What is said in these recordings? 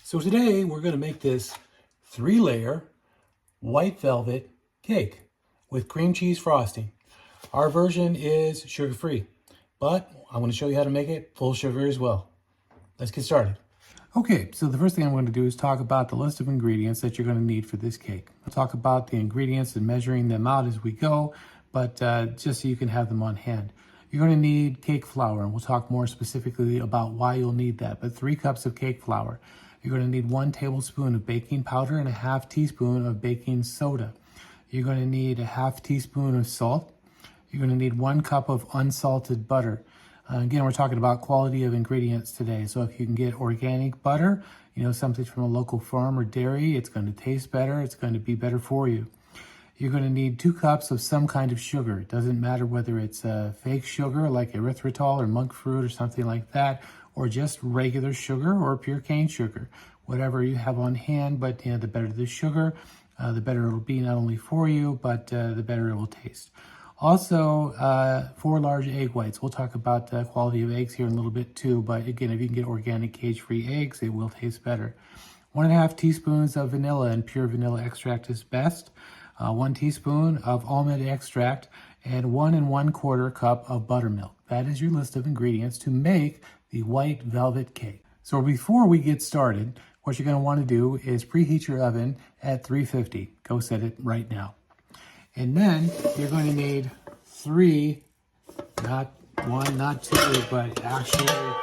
So today we're going to make this 3-layer white velvet cake with cream cheese frosting. Our version is sugar-free, but I'm going to show you how to make it full sugar as well. Let's get started. Okay, so the first thing I'm going to do is talk about the list of ingredients that you're going to need for this cake. I'll talk about the ingredients and measuring them out as we go, but just so you can have them on hand. You're going to need cake flour, and we'll talk more specifically about why you'll need that, but 3 cups of cake flour. You're going to need 1 tablespoon of baking powder and a half teaspoon of baking soda. You're going to need a half teaspoon of salt. You're going to need 1 cup of unsalted butter. Again, we're talking about quality of ingredients today. So if you can get organic butter, something from a local farm or dairy, it's going to taste better. It's going to be better for you. You're going to need 2 cups of some kind of sugar. It doesn't matter whether it's fake sugar like erythritol or monk fruit or something like that, or just regular sugar or pure cane sugar, whatever you have on hand. But the better the sugar, the better it'll be not only for you, but the better it will taste. Also, 4 large egg whites. We'll talk about the quality of eggs here in a little bit too, but again, if you can get organic cage-free eggs, it will taste better. 1.5 teaspoons of vanilla, and pure vanilla extract is best. 1 teaspoon of almond extract, and 1 1/4 cup of buttermilk. That is your list of ingredients to make the white velvet cake. So before we get started, what you're going to want to do is preheat your oven at 350. Go set it right now. And then you're going to need 3, not 1, not 2, but actually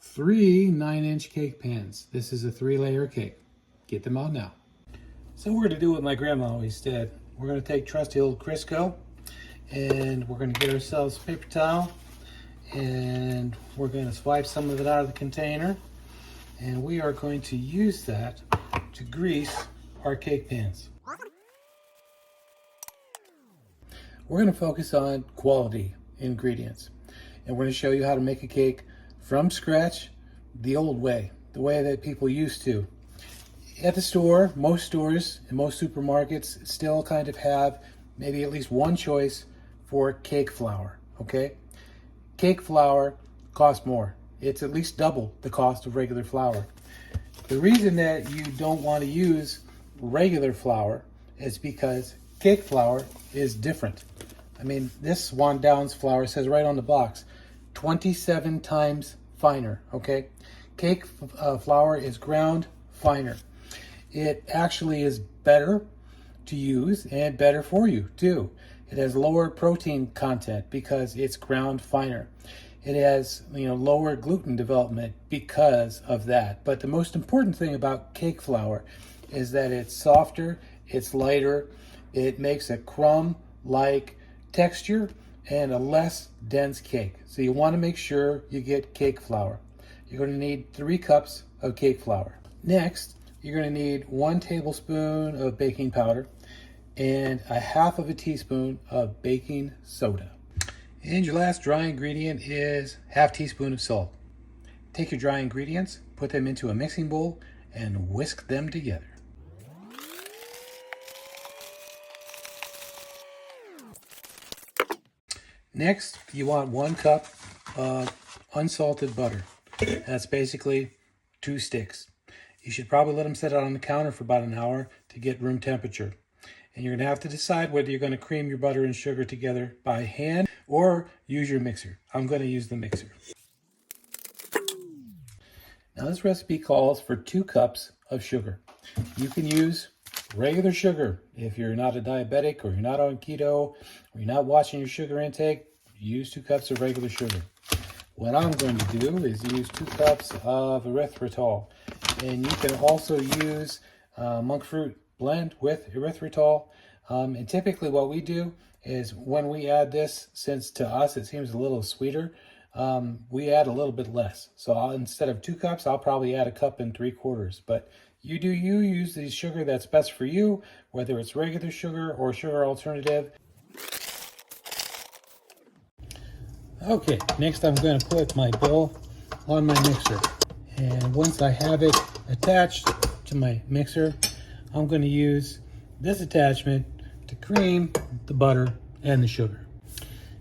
3 9-inch cake pans. This is a 3-layer cake. Get them out now. So we're going to do what my grandma always did. We're going to take trusty old Crisco, and we're going to get ourselves a paper towel, and we're going to swipe some of it out of the container, and we are going to use that to grease our cake pans. We're going to focus on quality ingredients, and we're going to show you how to make a cake from scratch the old way, the way that people used to. At the store, most stores and most supermarkets still kind of have maybe at least one choice for cake flour, okay? Cake flour costs more. It's at least double the cost of regular flour. The reason that you don't want to use regular flour is because cake flour is different. I mean, this Swan Downs flour says right on the box, 27 times finer, okay? Cake flour is ground finer. It actually is better to use and better for you too. It has lower protein content because it's ground finer. It has lower gluten development because of that. But the most important thing about cake flour is that it's softer, it's lighter, it makes a crumb-like texture and a less dense cake. So you want to make sure you get cake flour. You're going to need 3 cups of cake flour. Next, you're going to need 1 tablespoon of baking powder and a half of a teaspoon of baking soda. And your last dry ingredient is half teaspoon of salt. Take your dry ingredients, put them into a mixing bowl, and whisk them together. Next, you want 1 cup of unsalted butter. That's basically 2 sticks. You should probably let them sit out on the counter for about an hour to get room temperature. And you're going to have to decide whether you're going to cream your butter and sugar together by hand or use your mixer. I'm going to use the mixer. Now this recipe calls for 2 cups of sugar. You can use regular sugar if you're not a diabetic or you're not on keto or you're not watching your sugar intake. Use 2 cups of regular sugar. What I'm going to do is use 2 cups of erythritol. And you can also use monk fruit blend with erythritol. And typically what we do is when we add this, since to us it seems a little sweeter, we add a little bit less. So instead of 2 cups, I'll probably add 1 3/4 cups. But you use the sugar that's best for you, whether it's regular sugar or sugar alternative. Okay, next I'm going to put my bowl on my mixer. And once I have it attached to my mixer, I'm going to use this attachment to cream the butter and the sugar.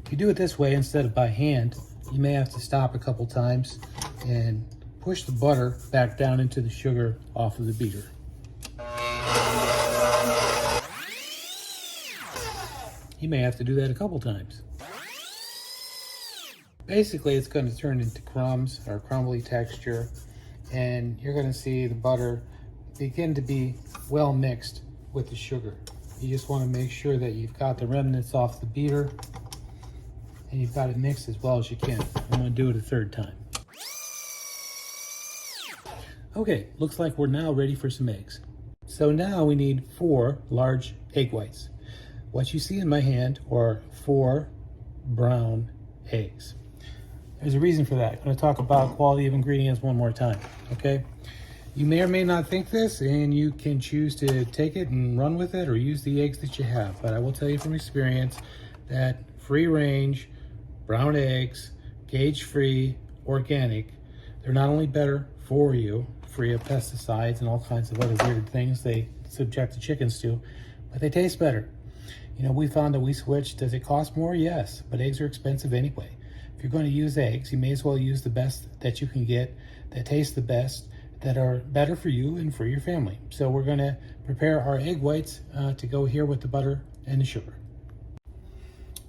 If you do it this way instead of by hand, you may have to stop a couple times and push the butter back down into the sugar off of the beater. You may have to do that a couple times. Basically, it's going to turn into crumbs or crumbly texture, and you're going to see the butter begin to be well mixed with the sugar. You just want to make sure that you've got the remnants off the beater and you've got it mixed as well as you can. I'm going to do it a third time. Okay, looks like we're now ready for some eggs. So now we need 4 large egg whites. What you see in my hand are 4 brown eggs. There's a reason for that. I'm going to talk about quality of ingredients one more time, okay? You may or may not think this, and you can choose to take it and run with it or use the eggs that you have. But I will tell you from experience that free-range brown eggs, cage-free, organic, they're not only better for you, free of pesticides and all kinds of other weird things they subject the chickens to, but they taste better. You know, we found that we switched. Does it cost more? Yes, but eggs are expensive anyway. If you're going to use eggs, you may as well use the best that you can get, that taste the best, that are better for you and for your family. So we're going to prepare our egg whites to go here with the butter and the sugar.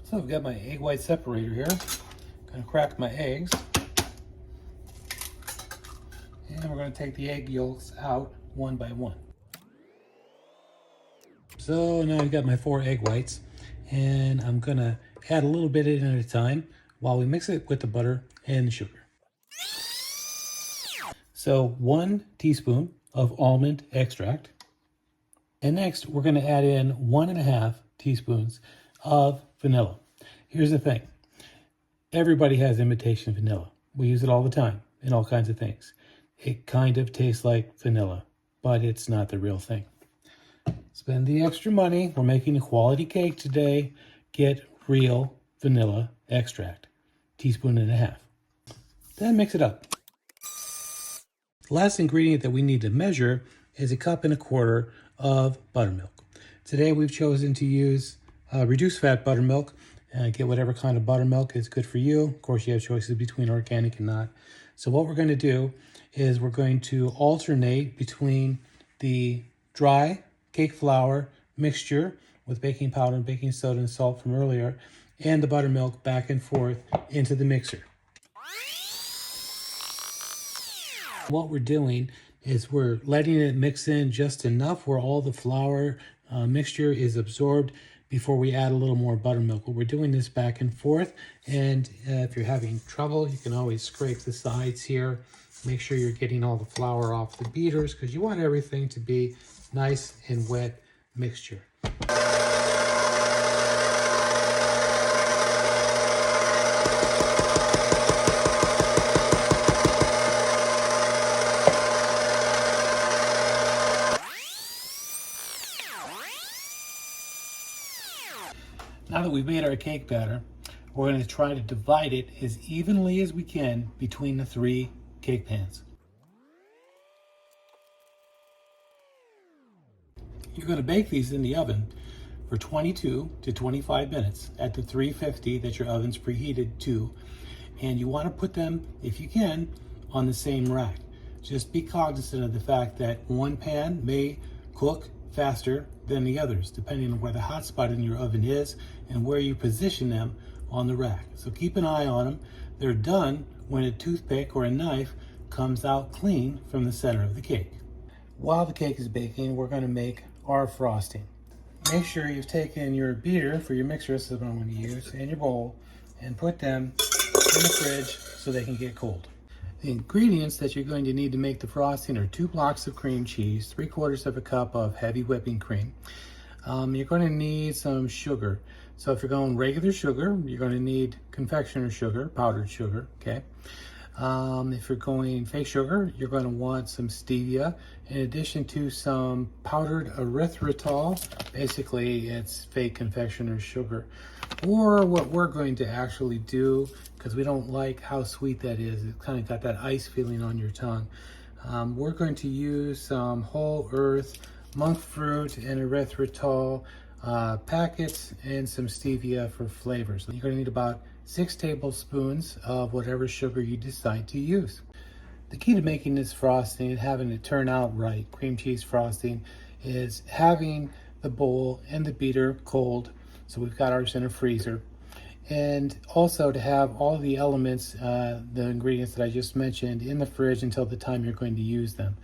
So I've got my egg white separator here. I'm going to crack my eggs. And we're going to take the egg yolks out one by one. So now I've got my 4 egg whites, and I'm going to add a little bit in at a time while we mix it with the butter and the sugar. So 1 teaspoon of almond extract. And next we're going to add in 1.5 teaspoons of vanilla. Here's the thing. Everybody has imitation vanilla. We use it all the time in all kinds of things. It kind of tastes like vanilla, but it's not the real thing. Spend the extra money. We're making a quality cake today. Get real vanilla extract. 1.5 teaspoons. Then mix it up. The last ingredient that we need to measure is 1.25 cups of buttermilk. Today we've chosen to use reduced fat buttermilk. Get whatever kind of buttermilk is good for you. Of course, you have choices between organic and not. So what we're going to do is we're going to alternate between the dry cake flour mixture with baking powder and baking soda and salt from earlier and the buttermilk back and forth into the mixer. What we're doing is we're letting it mix in just enough where all the flour mixture is absorbed before we add a little more buttermilk. But we're doing this back and forth, and if you're having trouble, you can always scrape the sides here. Make sure you're getting all the flour off the beaters because you want everything to be nice and wet mixture. Now that we've made our cake batter, we're going to try to divide it as evenly as we can between the 3 cake pans. You're going to bake these in the oven for 22 to 25 minutes at the 350 that your oven's preheated to. And you want to put them, if you can, on the same rack. Just be cognizant of the fact that one pan may cook faster than the others, depending on where the hot spot in your oven is and where you position them on the rack. So keep an eye on them. They're done when a toothpick or a knife comes out clean from the center of the cake. While the cake is baking, we're going to make our frosting. Make sure you've taken your beater for your mixer, this is what I'm going to use, and your bowl, and put them in the fridge so they can get cold. The ingredients that you're going to need to make the frosting are 2 blocks of cream cheese, 3/4 cup of heavy whipping cream. You're going to need some sugar. So if you're going regular sugar, you're going to need confectioner sugar, powdered sugar, okay? If you're going fake sugar, you're going to want some stevia, in addition to some powdered erythritol. Basically, it's fake confectioner sugar. Or what we're going to actually do, because we don't like how sweet that is, it's kind of got that ice feeling on your tongue. We're going to use some whole earth, monk fruit, and erythritol packets, and some stevia for flavors. You're going to need about 6 tablespoons of whatever sugar you decide to use. The key to making this frosting and having it turn out right, cream cheese frosting, is having the bowl and the beater cold. So we've got ours in a freezer. And also to have all the elements, the ingredients that I just mentioned, in the fridge until the time you're going to use them.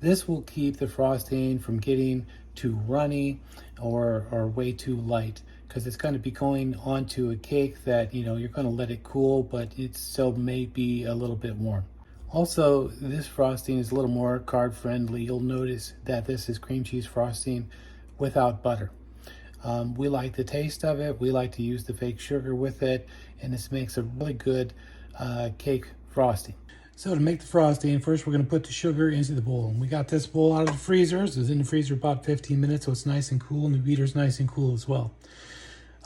This will keep the frosting from getting too runny or way too light, because it's going to be going onto a cake that, you know, you're going to let it cool, but it still may be a little bit warm. Also, this frosting is a little more carb friendly. You'll notice that this is cream cheese frosting without butter. We like the taste of it. We like to use the fake sugar with it, and this makes a really good cake frosting. So to make the frosting, first we're going to put the sugar into the bowl. And we got this bowl out of the freezer. So it's in the freezer about 15 minutes, so it's nice and cool, and the beater's nice and cool as well.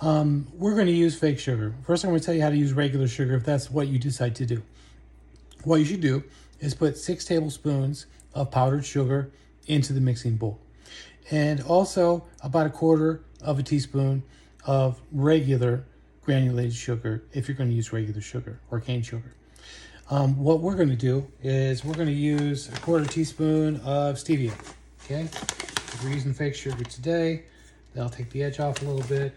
We're going to use fake sugar. First, I'm going to tell you how to use regular sugar if that's what you decide to do. What you should do is put 6 tablespoons of powdered sugar into the mixing bowl. And also about 1/4 of a teaspoon of regular granulated sugar if you're going to use regular sugar or cane sugar. What we're going to do is we're going to use 1/4 teaspoon of stevia. Okay, if we're using fake sugar today, that'll take the edge off a little bit.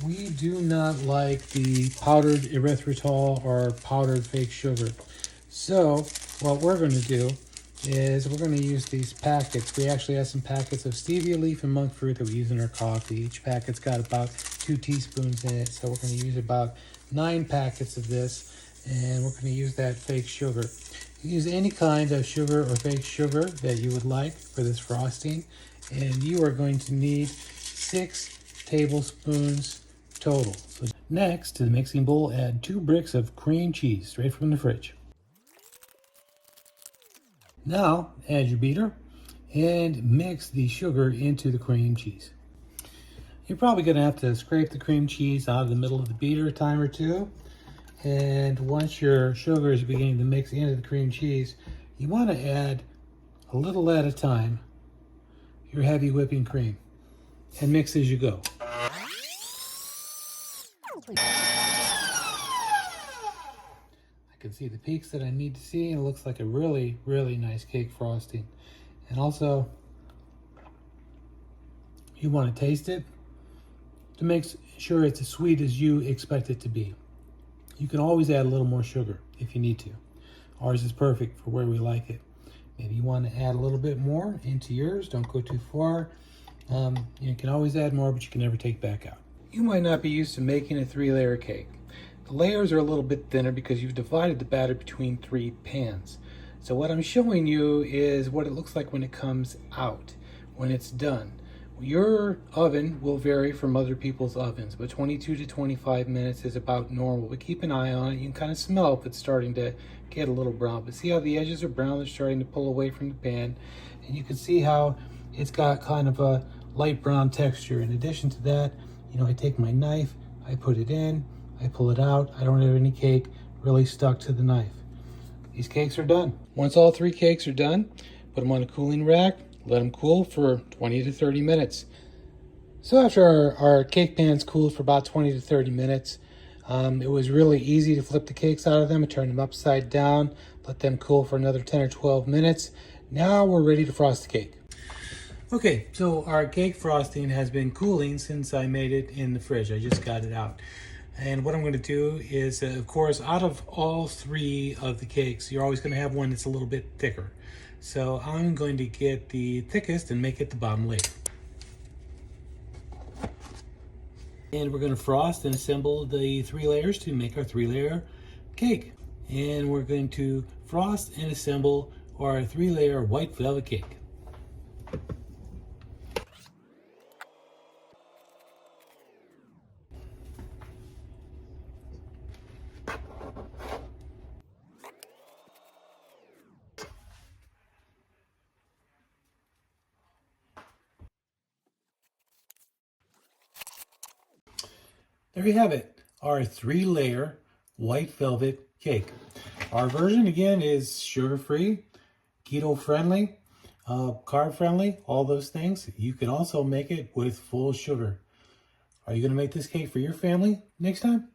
We do not like the powdered erythritol or powdered fake sugar. So what we're going to do is we're going to use these packets. We actually have some packets of stevia leaf and monk fruit that we use in our coffee. Each packet's got about 2 teaspoons in it, so we're going to use about 9 packets of this, and we're going to use that fake sugar. You use any kind of sugar or fake sugar that you would like for this frosting, and you are going to need 6 tablespoons total. So next, to the mixing bowl, add 2 bricks of cream cheese straight from the fridge. Now, add your beater and mix the sugar into the cream cheese. You're probably going to have to scrape the cream cheese out of the middle of the beater a time or two. And once your sugar is beginning to mix into the cream cheese, you want to add a little at a time your heavy whipping cream and mix as you go. I can see the peaks that I need to see, and it looks like a really, really nice cake frosting. And also, you want to taste it to make sure it's as sweet as you expect it to be. You can always add a little more sugar if you need to. Ours is perfect for where we like it. Maybe you want to add a little bit more into yours. Don't go too far. You can always add more, but you can never take back out. You might not be used to making a 3-layer cake. The layers are a little bit thinner because you've divided the batter between 3 pans. So what I'm showing you is what it looks like when it comes out, when it's done. Your oven will vary from other people's ovens, but 22 to 25 minutes is about normal. But keep an eye on it. You can kind of smell if it's starting to get a little brown. But see how the edges are brown? They're starting to pull away from the pan. And you can see how it's got kind of a light brown texture. In addition to that, you know, I take my knife, I put it in, I pull it out. I don't have any cake really stuck to the knife. These cakes are done. Once all 3 cakes are done, put them on a cooling rack, let them cool for 20 to 30 minutes. So after our cake pans cooled for about 20 to 30 minutes, it was really easy to flip the cakes out of them and turn them upside down, let them cool for another 10 or 12 minutes. Now we're ready to frost the cake. Okay, so our cake frosting has been cooling since I made it in the fridge. I just got it out. And what I'm going to do is, of course, out of all 3 of the cakes, you're always going to have one that's a little bit thicker. So I'm going to get the thickest and make it the bottom layer. And we're going to frost and assemble the 3 layers to make our 3-layer cake. And we're going to frost and assemble our 3-layer white velvet cake. There you have it, our 3-layer white velvet cake. Our version, again, is sugar-free, keto-friendly, carb-friendly, all those things. You can also make it with full sugar. Are you going to make this cake for your family next time?